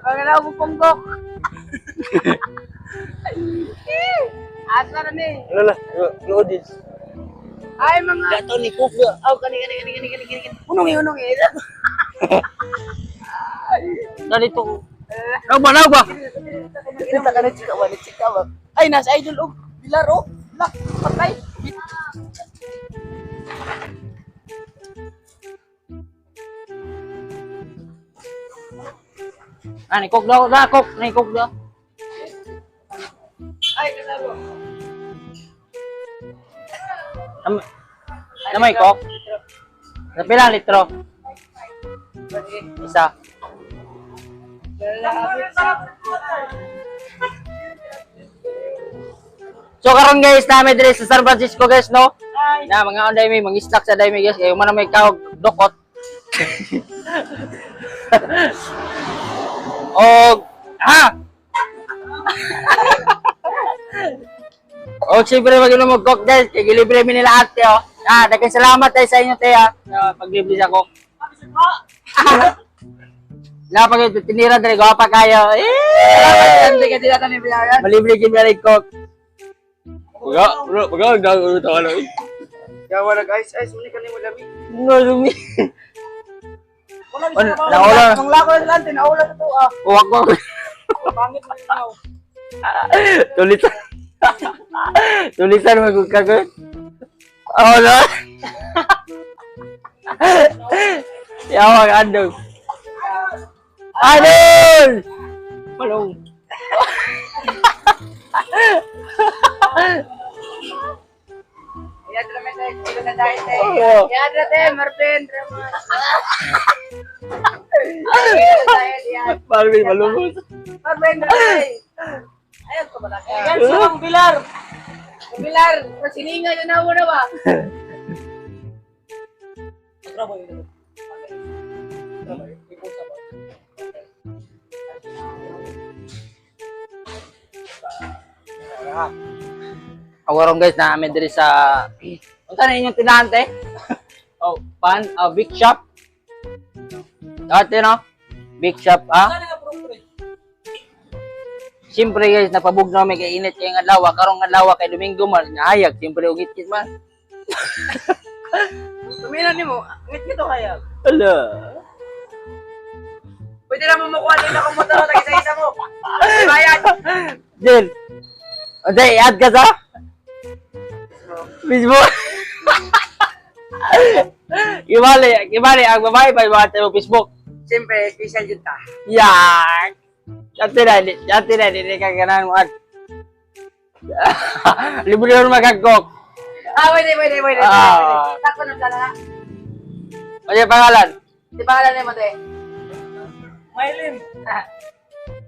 Ang na mo ponggok. Asa na ni? Lala, audience. Ay mga Dato ni Cook. aw kani. Unong. Ganito. Ang manaw ba? Kita ka na chika ba? Ay nasa idol og pilar oh. Lak patay. Ni Cook daw, Cook, ni Cook daw. Ay kasabo. May Cook. Sa pilang litro? Isa. So karon guys, namin dire sa San Francisco guys, no? Na mga onday may mag-stock sa daymi guys, kayo man may kawag dokot. Og Og siyempre mag-inom mag cook guys, kay gilibre mi nila ate oh. Daghang salamat tayo sa inyo tayo paglibre sa cook. Na pag tinira dire gwapa kayo. Hindi ka dila tani biyaran. Malibre gid mi cook. Baga daw tawa lang. Yawa na guys, ay suni kanimo lami. No lumi. Wala Naula. Kung lako lang tin naula to ah. Uwak ko. Pangit mo ikaw. Tulisan. Tulisan mo kung kagoy. Oh, no. Yawa ka andong. Adol! Malong. Ya drama tayo, ito na dahil tayo. Oo. Ya drama, Marvin, drama. Marvin, malungos. Marvin, drama. Ayaw ko ba na? Yan, silang Pilar. Pilar, sininga yun na mo na ba? Awarong guys, namin diri sa unsa na inyong tinante? Oh, big shop. Dati no? Big shop, Siyempre guys, napabugnaw may kay init kay adlaw, karong adlaw kay Domingo man, naayag siyempre ugit-git man. Tuminan ni mo, ngit to kaya. Ala. Pwede na mo makuha din ako motor na isa-isa mo. Bayad. Jen. Ode, add ka sa? Facebook. Gimali, ang babae pa yung mga Facebook. Siyempre, special yun ta. Yak! Dati na, hindi ka ganahan mo. Libre mo magkagkok. Pwede. Tako na ka na. Ano yung pangalan? Di pangalan na mo, te? Maylin.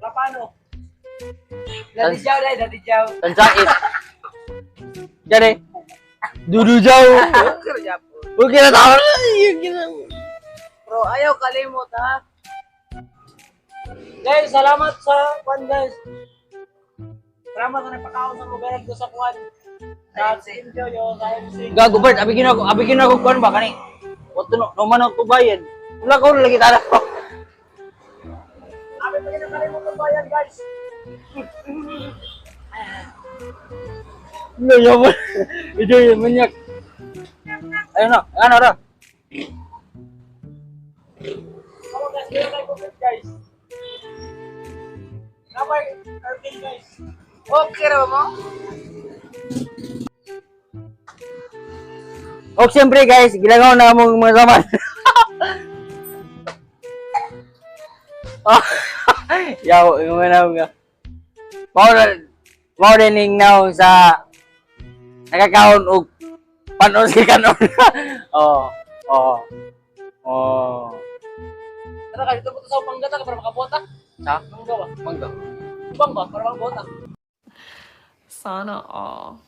Lapano. Dati jaw. Tansait. Jadi. Dudu jauh. Kerja po. Oke na tahu. Bro, ayaw kalimot ha. Guys, salamat sa kwan guys. Salamat sa nagpakaon sa lugar ko sa kwan. Sa Indio yo, sa MC. Gago Bert, abigin ako kuan ba kani? Wato no man ako bayad. Wala ko lagi tara. Abi pa na kalimot ng bayan guys. No yo. Ito yung manyak. Ayun na, ano ra? Ako guys, meron tayo comment guys. Napay, Arvin guys. Okay ra ba mo? O siyempre guys, ginagawa na mong mga saman. Yaw, yung mga Mau dining now sa nakakaon og panon si kanon. Oh. Tara ka, dito po sa Panggata ka para makabota. Sa Mangga ba? mangga. Bang ba? Para makabota. Sana all.